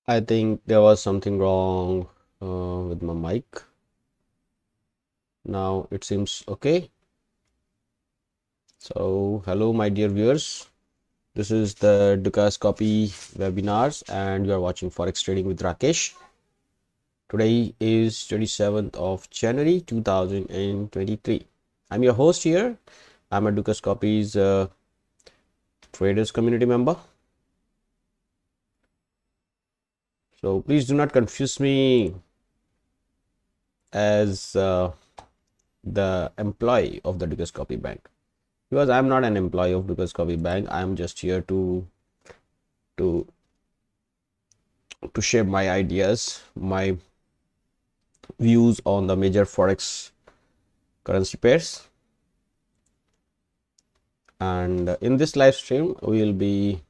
I think there was something wrong with my mic. Now it seems okay. So, hello, my dear viewers. This is the Dukas Copy webinars, and you are watching Forex Trading with Rakesh. Today is 27th of January 2023. I'm your host here. I'm a Dukas Copy's traders community member. So, please do not confuse me as the employee of the Dukas Copy Bank, because I'm not an employee of Dukas Copy Bank. I'm just here to to share my ideas, my views on the major forex currency pairs. And in this live stream, we will be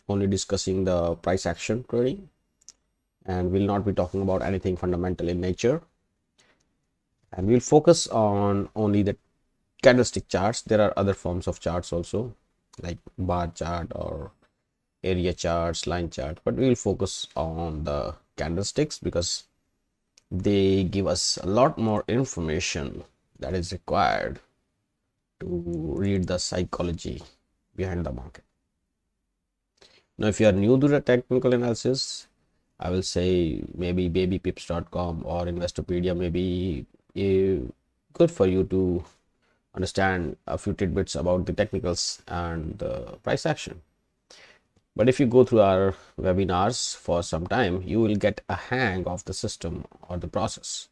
only discussing the price action trading, and will not be talking about anything fundamental in nature. And we'll focus on only the candlestick charts. There are other forms of charts also, like bar chart or area charts, line chart, but we'll focus on the candlesticks because they give us a lot more information that is required to read the psychology behind the market. Now, if you are new to the technical analysis, I will say maybe babypips.com or Investopedia may be good for you to understand a few tidbits about the technicals and the price action. But if you go through our webinars for some time, you will get a hang of the system or the process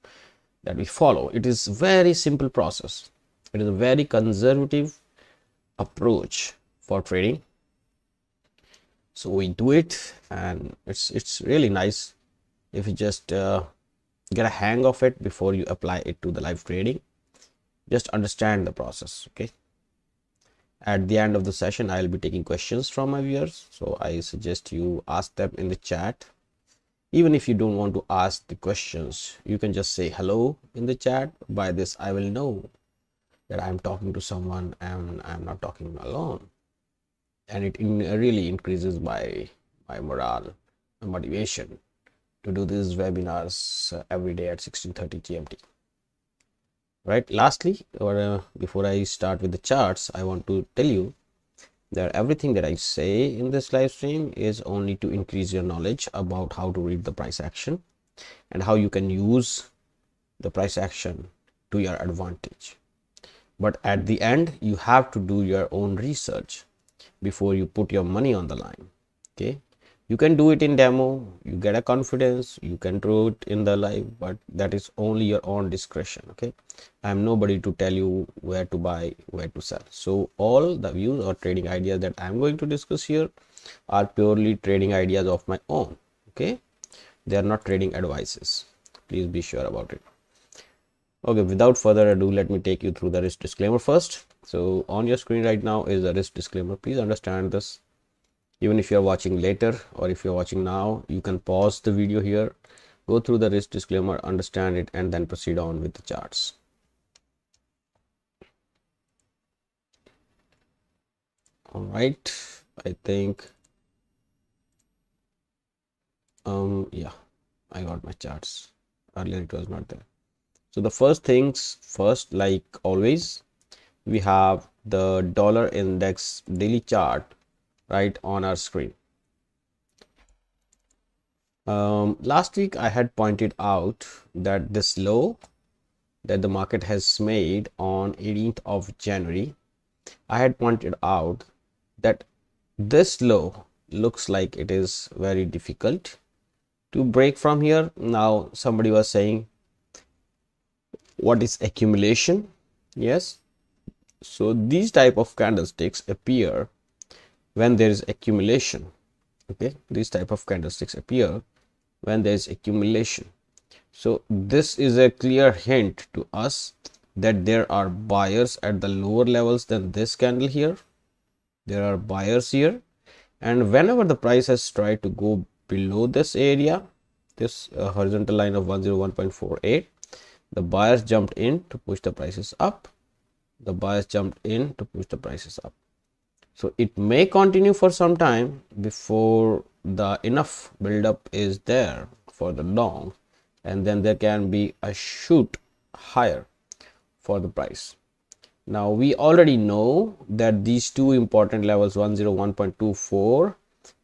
that we follow. It is very simple process. It is a very conservative approach for trading. So we do it, and it's really nice if you just get a hang of it before you apply it to the live trading. Just understand the process. Okay. At the end of the session, I'll be taking questions from my viewers, so I suggest you ask them in the chat. Even if you don't want to ask the questions, you can just say hello in the chat. By this, I will know that I'm talking to someone and I'm not talking alone, and it really increases my morale and motivation to do these webinars every day at 16:30 GMT. Right. Lastly, or before I start with the charts, I want to tell you that everything that I say in this live stream is only to increase your knowledge about how to read the price action and how you can use the price action to your advantage. But at the end, you have to do your own research before you put your money on the line. Okay. You can do it in demo, you get a confidence, you can do it in the live, but that is only your own discretion. Okay. I am nobody to tell you where to buy, where to sell. So all the views or trading ideas that I'm going to discuss here are purely trading ideas of my own. Okay. They are not trading advices. Please be sure about it. Okay, without further ado, let me take you through the risk disclaimer first. So on your screen right now is a risk disclaimer. Please understand this. Even if you're watching later or if you're watching now, you can pause the video here, go through the risk disclaimer, understand it, and then proceed on with the charts. All right, I think yeah, I got my charts. Earlier it was not there. So the first things first, like always, we have the dollar index daily chart right on our screen. Last week I had pointed out that this low that the market has made on 18th of January, I had pointed out that this low looks like it is very difficult to break from here. Now somebody was saying, what is accumulation? Yes, so these type of candlesticks appear when there is accumulation. Okay, these type of candlesticks appear when there is accumulation. So this is a clear hint to us that there are buyers at the lower levels than this candle here. There are buyers here, and whenever the price has tried to go below this area, this horizontal line of 101.48, the buyers jumped in to push the prices up. The buyers jumped in to push the prices up. So it may continue for some time before the enough buildup is there for the long, and then there can be a shoot higher for the price. Now we already know that these two important levels 101.24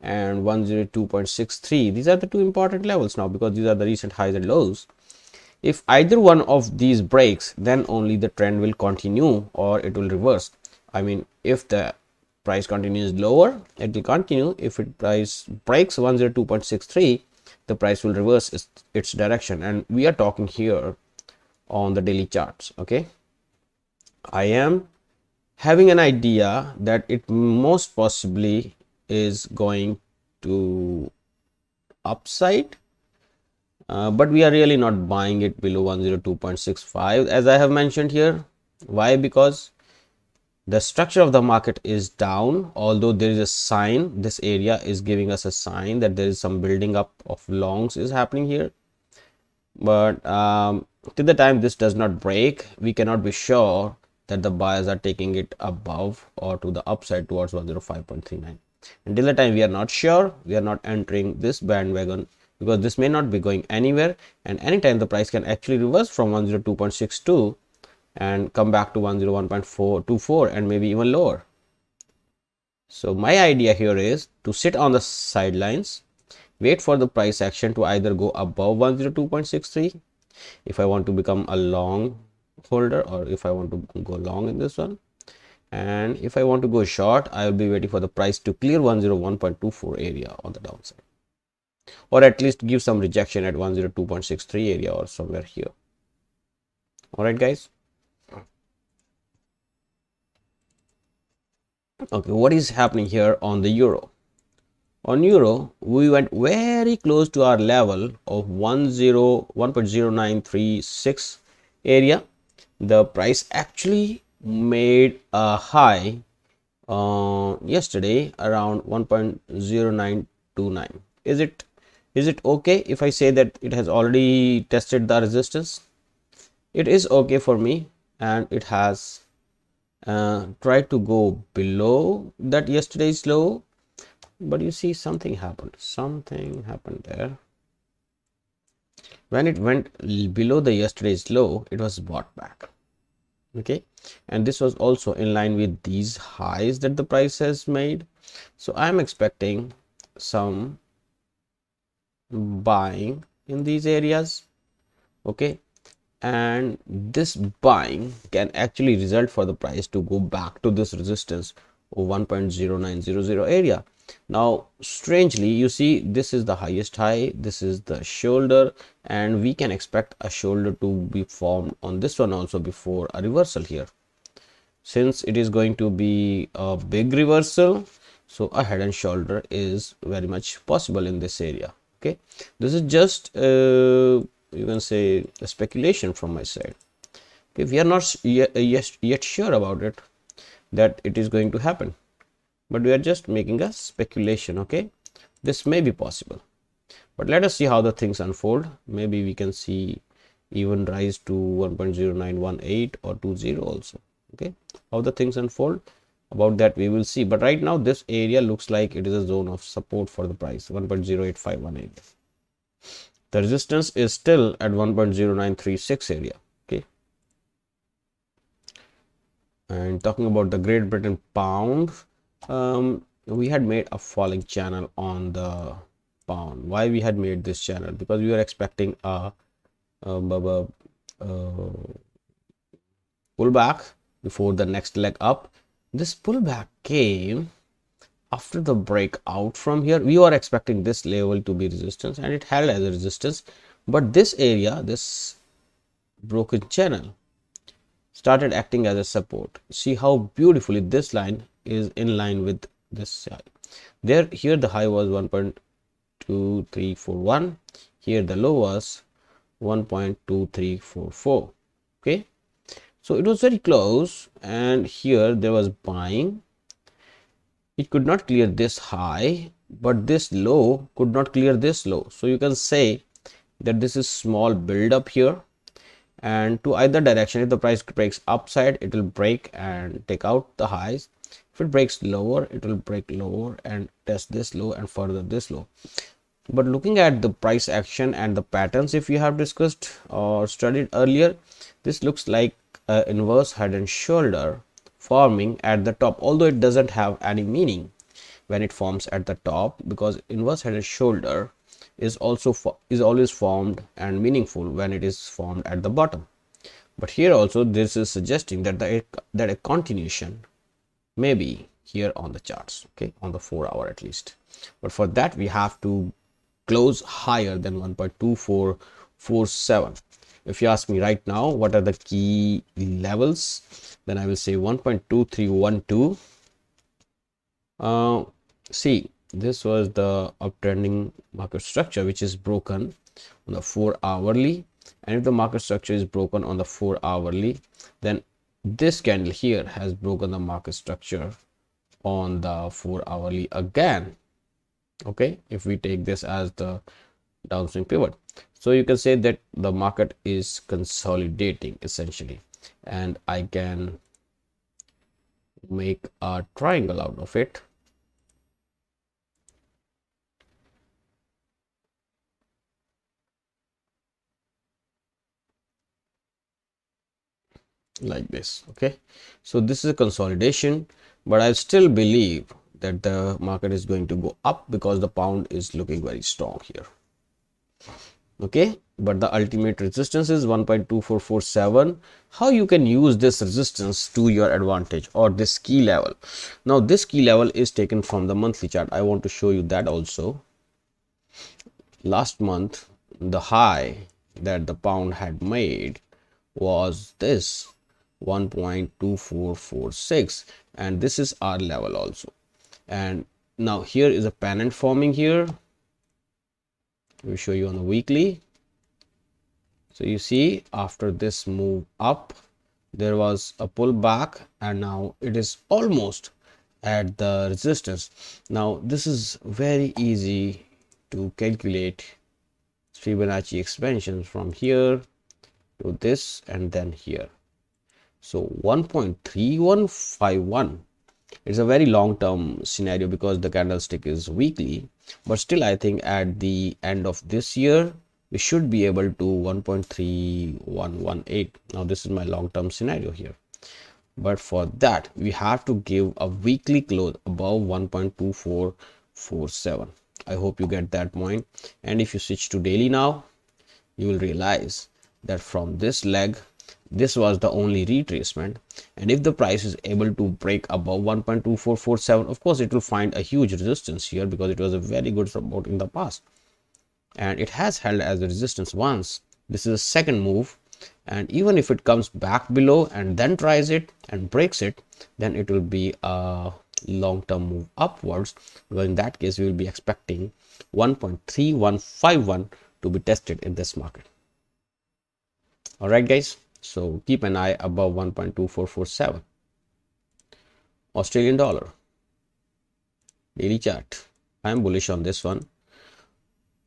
and 102.63, these are the two important levels now, because these are the recent highs and lows. If either one of these breaks, then only the trend will continue or it will reverse. I mean, if the price continues lower, it will continue. If it price breaks 102.63, the price will reverse its direction, and we are talking here on the daily charts. Okay, I am having an idea that it most possibly is going to upside, but we are really not buying it below 102.65, as I have mentioned here. Why? Because the structure of the market is down, although there is a sign, this area is giving us a sign that there is some building up of longs is happening here. But till the time this does not break, we cannot be sure that the buyers are taking it above or to the upside towards 105.39. Until the time we are not sure, we are not entering this bandwagon, because this may not be going anywhere, and anytime the price can actually reverse from 102.62 and come back to 101.424 and maybe even lower. So my idea here is to sit on the sidelines, wait for the price action to either go above 102.63 if I want to become a long holder, or if I want to go long in this one, and if I want to go short, I will be waiting for the price to clear 101.24 area on the downside, or at least give some rejection at 102.63 area or somewhere here. All right, guys. Okay, what is happening here on the euro? On euro, we went very close to our level of 1.0936 area. The price actually made a high yesterday around 1.0929. Is it okay if I say that it has already tested the resistance? It is okay for me, and it has tried to go below that yesterday's low, but you see something happened there. When it went below the yesterday's low, it was bought back. Okay, and this was also in line with these highs that the price has made. So I'm expecting some buying in these areas. Okay, and this buying can actually result for the price to go back to this resistance of 1.0900 area. Now strangely, you see, this is the highest high, this is the shoulder, and we can expect a shoulder to be formed on this one also before a reversal here. Since it is going to be a big reversal, so a head and shoulder is very much possible in this area. Okay, this is just you can say a speculation from my side. Okay, we are not yet sure about it, that it is going to happen, but we are just making a speculation. Okay, this may be possible, but let us see how the things unfold. Maybe we can see even rise to 1.0918 or 20 also. Okay, how the things unfold, about that we will see. But right now this area looks like it is a zone of support for the price, 1.0851 area. The resistance is still at 1.0936 area. Okay, and talking about the Great Britain pound, we had made a falling channel on the pound. Why we had made this channel? Because we were expecting a pullback before the next leg up. This pullback came after the breakout from here. We were expecting this level to be resistance, and it held as a resistance, but this area, this broken channel, started acting as a support. See how beautifully this line is in line with this high. Here the high was 1.2341, here the low was 1.2344. okay, so it was very close, and here there was buying. It could not clear this high, but this low could not clear this low. So you can say that this is small build up here, and to either direction, if the price breaks upside, it will break and take out the highs. If it breaks lower, it will break lower and test this low and further this low. But looking at the price action and the patterns, if you have discussed or studied earlier, this looks like an inverse head and shoulder forming at the top, although it doesn't have any meaning when it forms at the top, because inverse head and shoulder is always formed and meaningful when it is formed at the bottom. But here also this is suggesting that a continuation may be here on the charts, okay, on the 4-hour at least. But for that we have to close higher than 1.2447. If you ask me right now what are the key levels, then I will say 1.2312. See, this was the uptrending market structure which is broken on the 4-hourly, and if the market structure is broken on the 4-hourly, then this candle here has broken the market structure on the 4-hourly again. Okay, if we take this as the downswing pivot, so you can say that the market is consolidating essentially, and I can make a triangle out of it. Like this. Okay, so this is a consolidation, but I still believe that the market is going to go up because the pound is looking very strong here. Okay, but the ultimate resistance is 1.2447. How you can use this resistance to your advantage, or this key level? Now this key level is taken from the monthly chart. I want to show you that also. Last month the high that the pound had made was this 1.2446, and this is our level also. And now here is a pennant forming here. We'll show you on the weekly. So you see, after this move up, there was a pullback, and now it is almost at the resistance. Now this is very easy to calculate Fibonacci expansions from here to this and then here. So 1.3151, it's a very long term scenario because the candlestick is weekly, but still I think at the end of this year we should be able to 1.3118. Now this is my long term scenario here, but for that we have to give a weekly close above 1.2447. I hope you get that point. And if you switch to daily now, you will realize that from this leg, this was the only retracement, and if the price is able to break above 1.2447, of course it will find a huge resistance here because it was a very good support in the past, and it has held as a resistance once. This is a second move, and even if it comes back below and then tries it and breaks it, then it will be a long-term move upwards. Well, in that case we will be expecting 1.3151 to be tested in this market. All right guys, so keep an eye above 1.2447. Australian dollar daily chart, I am bullish on this one.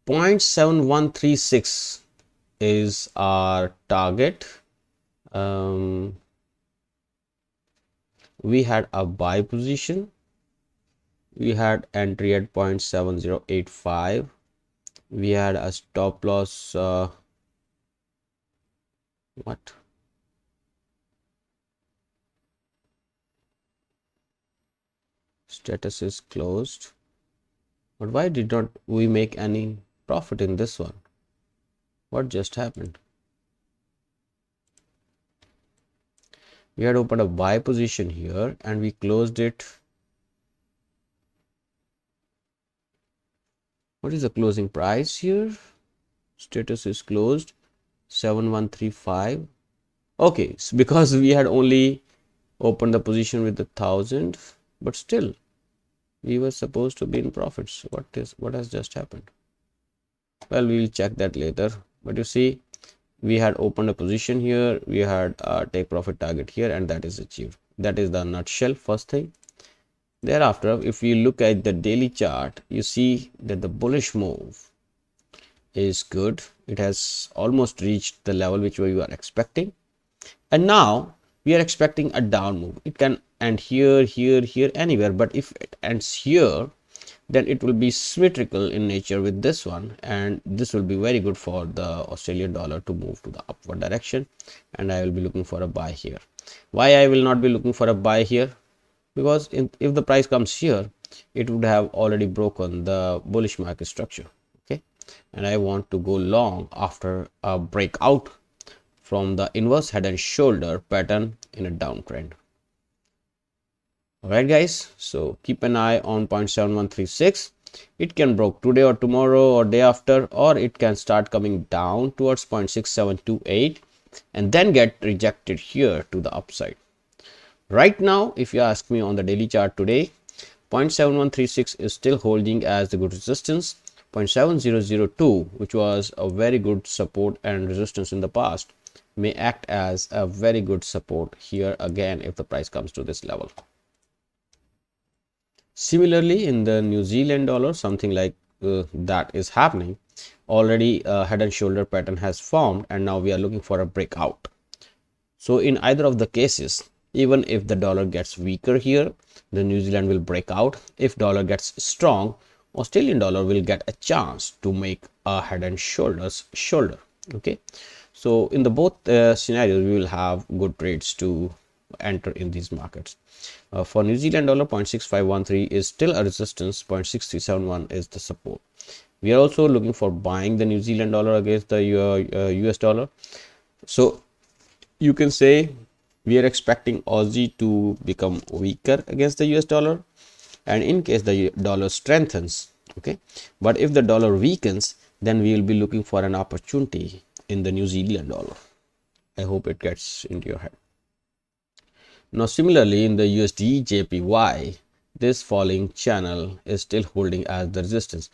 0.7136 is our target. We had a buy position, we had entry at 0.7085, we had a stop loss what status is closed, but why did not we make any profit in this one? What just happened? We had opened a buy position here and we closed it. What is the closing price here? Status is closed 7135. Okay, so because we had only opened the position with 1,000, but still we were supposed to be in profits. What has just happened? Well, we will check that later. But you see, we had opened a position here, we had a take profit target here, and that is achieved. That is the nutshell, first thing. Thereafter, if you look at the daily chart, you see that the bullish move is good. It has almost reached the level which we were expecting, and now we are expecting a down move. It can end here anywhere, but if it ends here, then it will be symmetrical in nature with this one, and this will be very good for the Australian dollar to move to the upward direction, and I will be looking for a buy here. Why I will not be looking for a buy here? Because if the price comes here, it would have already broken the bullish market structure, okay, and I want to go long after a breakout from the inverse head and shoulder pattern in a downtrend. All right guys, so keep an eye on 0.7136. It can break today or tomorrow or day after, or it can start coming down towards 0.6728 and then get rejected here to the upside. Right now, if you ask me on the daily chart today, 0.7136 is still holding as the good resistance. 0.7002, which was a very good support and resistance in the past, may act as a very good support here again if the price comes to this level. Similarly, in the New Zealand dollar, something like that is happening. Already a head and shoulder pattern has formed, and now we are looking for a breakout. So in either of the cases, even if the dollar gets weaker here, the New Zealand will break out. If dollar gets strong, Australian dollar will get a chance to make a head and shoulders shoulder. Okay, so in the both scenarios, we will have good trades to enter in these markets. For New Zealand dollar, 0.6513 is still a resistance, 0.6371 is the support. We are also looking for buying the New Zealand dollar against the US dollar. So you can say we are expecting Aussie to become weaker against the US dollar, and in case the dollar strengthens, okay, but if the dollar weakens, then we will be looking for an opportunity in the New Zealand dollar. I hope it gets into your head. Now similarly, in the USD JPY, this falling channel is still holding as the resistance,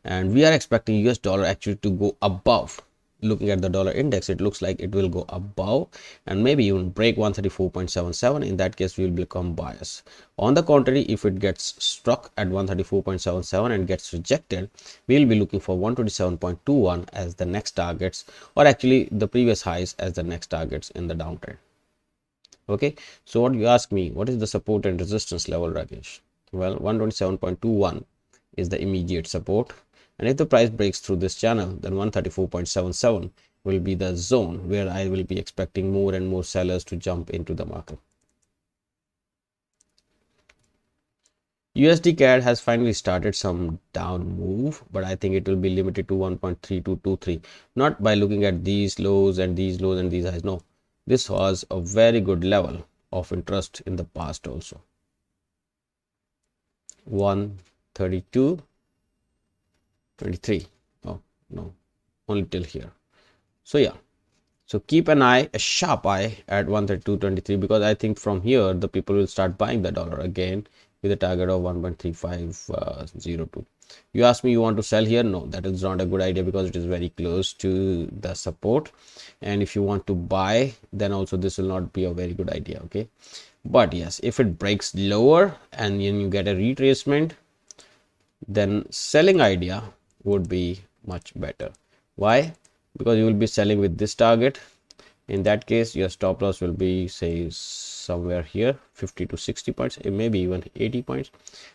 and we are expecting US dollar actually to go above. Looking at the dollar index, it looks like it will go above and maybe even break 134.77. In that case, we will become buyers. On the contrary, if it gets struck at 134.77 and gets rejected, we will be looking for 127.21 as the next targets, or actually the previous highs as the next targets in the downtrend. Okay, so what you ask me, what is the support and resistance level, Rakesh? Well, 127.21 is the immediate support, and if the price breaks through this channel, then 134.77 will be the zone where I will be expecting more and more sellers to jump into the market. USD CAD has finally started some down move, but I think it will be limited to 1.3223, not by looking at these lows and these lows and these highs. No, this was a very good level of interest in the past also. 132.23. Oh no, only till here. So yeah, so keep an eye, a sharp eye at 132.23, because I think from here the people will start buying the dollar again with a target of 1.3502. You ask me, you want to sell here? No, that is not a good idea because it is very close to the support, and if you want to buy, then also this will not be a very good idea. Okay, but yes, if it breaks lower and then you get a retracement, then selling idea would be much better. Why? Because you will be selling with this target. In that case, your stop loss will be, say, somewhere here, 50 to 60 points, maybe even 80 points.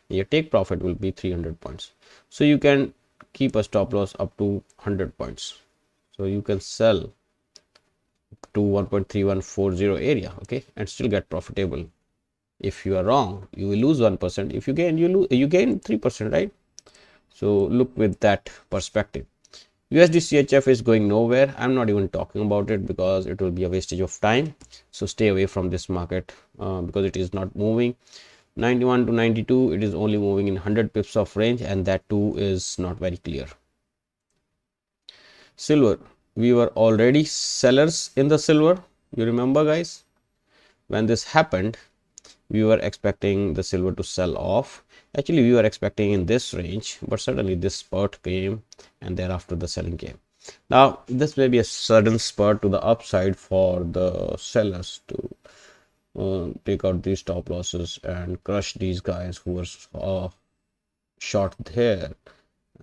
Your take profit will be 300 points. So you can keep a stop loss up to 100 points. So you can sell to 1.3140 area, okay, and still get profitable. If you are wrong, you will lose 1%. If you gain, you gain 3%, right? So look with that perspective. USD CHF is going nowhere. I'm not even talking about it because it will be a wastage of time. So stay away from this market because it is not moving. 91 to 92, it is only moving in 100 pips of range, and that too is not very clear. Silver, we were already sellers in the silver. You remember, guys, when this happened, we were expecting the silver to sell off. Actually, we were expecting in this range, but suddenly this spurt came and thereafter the selling came. Now, this may be a sudden spurt to the upside for the sellers to take out these stop losses and crush these guys who were short there,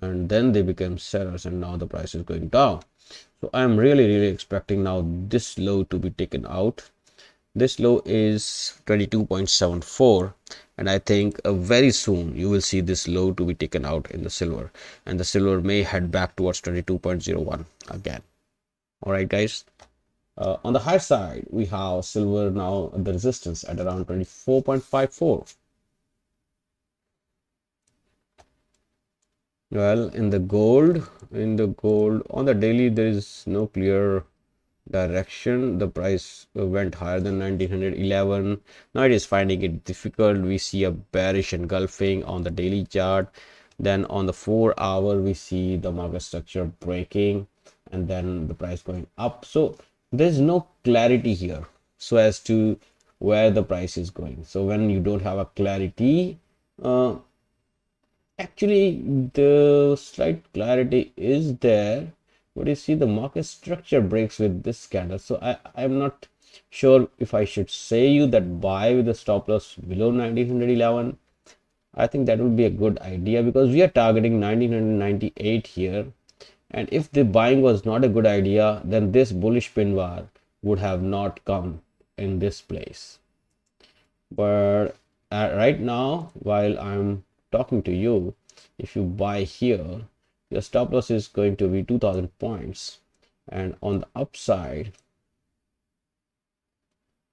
and then they became sellers, and now the price is going down. So I'm really expecting now this low to be taken out, This low is 22.74, and I think very soon you will see this low to be taken out in the silver, and the silver may head back towards 22.01 again. All right, guys. On the high side, we have silver now the resistance at around 24.54. Well, in the gold on the daily, there is no clear direction. The price went higher than 1911. Now it is finding it difficult. We see a bearish engulfing on the daily chart. Then on the 4-hour, we see the market structure breaking and then the price going up. So there's no clarity here so as to where the price is going. So when you don't have a clarity, actually the slight clarity is there, but you see the market structure breaks with this candle. So I'm not sure if I should say you that buy with the stop loss below 1911. I think that would be a good idea because we are targeting 1998 here, and if the buying was not a good idea, then this bullish pin bar would have not come in this place. But right now, while I'm talking to you, if you buy here, your stop loss is going to be 2000 points, and on the upside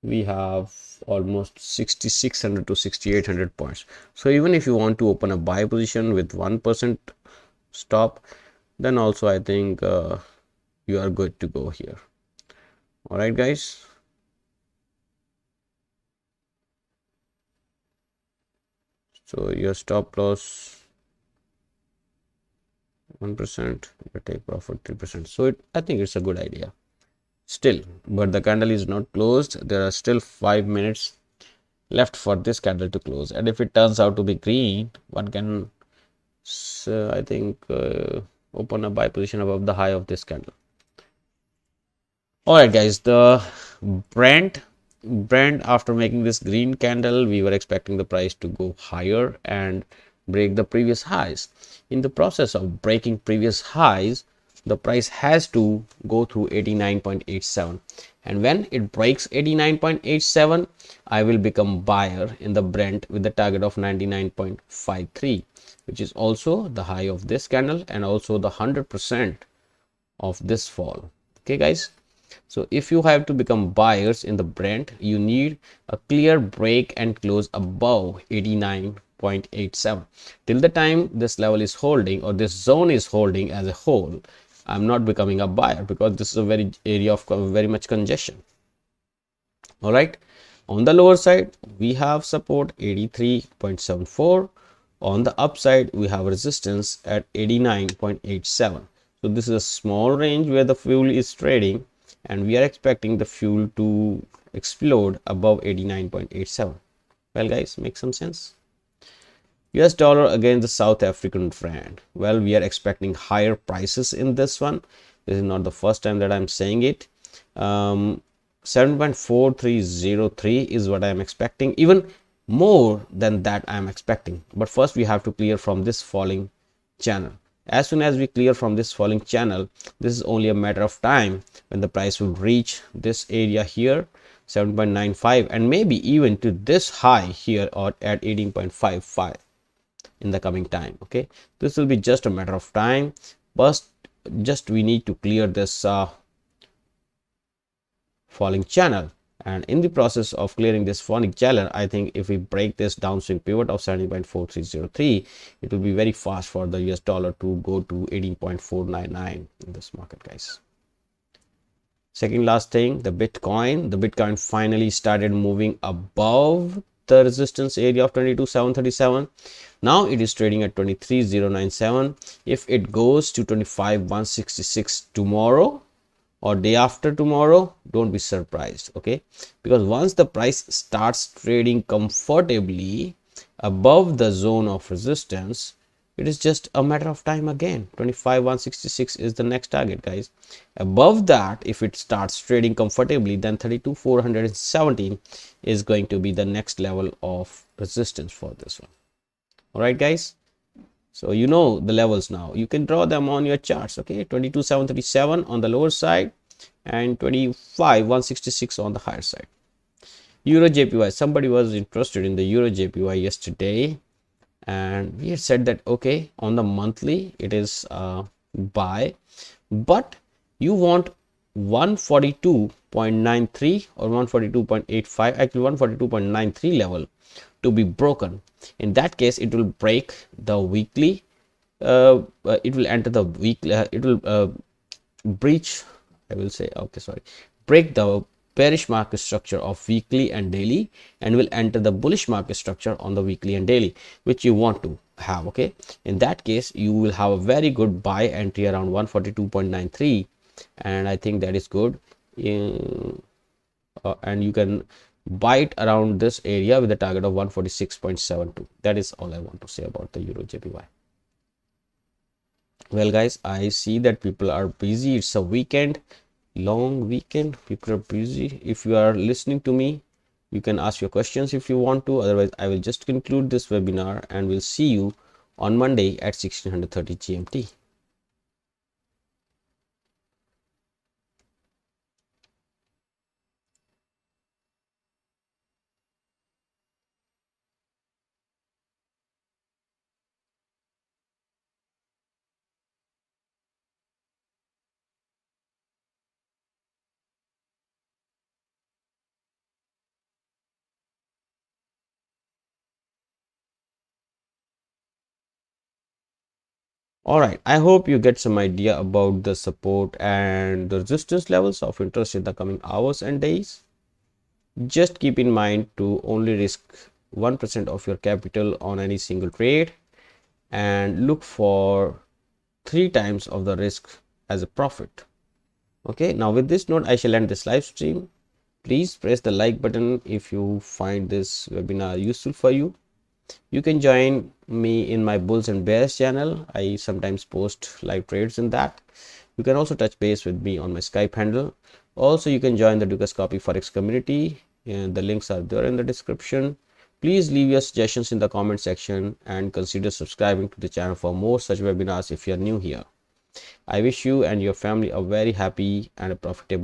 we have almost 6600 to 6800 points. So even if you want to open a buy position with 1% stop, then also I think you are good to go here. All right, guys. So your stop loss 1%, your take profit 3%. So I think it's a good idea still, but the candle is not closed. There are still 5 minutes left for this candle to close, and if it turns out to be green, one can I think open a buy position above the high of this candle. All right, guys, the Brent after making this green candle, we were expecting the price to go higher and break the previous highs. In the process of breaking previous highs, the price has to go through 89.87, and when it breaks 89.87, I will become buyer in the Brent with the target of 99.53, which is also the high of this candle and also the 100% of this fall. Okay, guys. So if you have to become buyers in the Brent, you need a clear break and close above 89.87. Till the time this level is holding or this zone is holding as a whole, I'm not becoming a buyer because this is a very area of very much congestion. All right. On the lower side, we have support 83.74. On the upside, we have resistance at 89.87. So this is a small range where the fuel is trading, and we are expecting the fuel to explode above 89.87. Well, guys, make some sense? US dollar against the South African rand. Well, we are expecting higher prices in this one. This is not the first time that I'm saying it. 7.4303 is what I'm expecting. Even more than that I'm expecting. But first we have to clear from this falling channel. As soon as we clear from this falling channel, this is only a matter of time when the price will reach this area here, 7.95, and maybe even to this high here or at 18.55 in the coming time. Okay, this will be just a matter of time, but just we need to clear this falling channel. And in the process of clearing this falling channel, I think if we break this downswing pivot of 70.4303, it will be very fast for the US dollar to go to 18.499 in this market, guys. Second last thing, the Bitcoin finally started moving above the resistance area of 22,737. Now it is trading at 23,097. If it goes to 25,166 tomorrow or day after tomorrow, don't be surprised. Okay, because once the price starts trading comfortably above the zone of resistance, it is just a matter of time again. 25,166 is the next target, guys. Above that, if it starts trading comfortably, then 32,417 is going to be the next level of resistance for this one. All right, guys. So you know the levels now. You can draw them on your charts. Okay, 22,737 on the lower side and 25,166 on the higher side. Euro JPY. Somebody was interested in the Euro JPY yesterday, and we had said that okay, on the monthly it is buy, but you want 142.93 or 142.85, actually 142.93 level to be broken. In that case, it will break the weekly, it will enter the weekly, it will breach, I will say, okay, sorry, break the bearish market structure of weekly and daily, and will enter the bullish market structure on the weekly and daily, which you want to have. Okay, in that case you will have a very good buy entry around 142.93, and I think that is good. And you can buy it around this area with a target of 146.72. That is all I want to say about the Euro JPY. Well guys, I see that people are busy. It's a weekend, long weekend. People are busy. If you are listening to me, you can ask your questions if you want to. Otherwise, I will just conclude this webinar and we'll see you on Monday at 1630 GMT. All right, I hope you get some idea about the support and the resistance levels of interest in the coming hours and days. Just keep in mind to only risk 1% of your capital on any single trade, and look for 3 times of the risk as a profit. Okay, now with this note, I shall end this live stream. Please press the like button if you find this webinar useful for you. You can join me in my bulls and bears channel. I sometimes post live trades in that. You can also touch base with me on my Skype handle. Also, you can join the Dukascopy Forex community, and the links are there in the description. Please leave your suggestions in the comment section and consider subscribing to the channel for more such webinars if you are new here. I wish you and your family a very happy and a profitable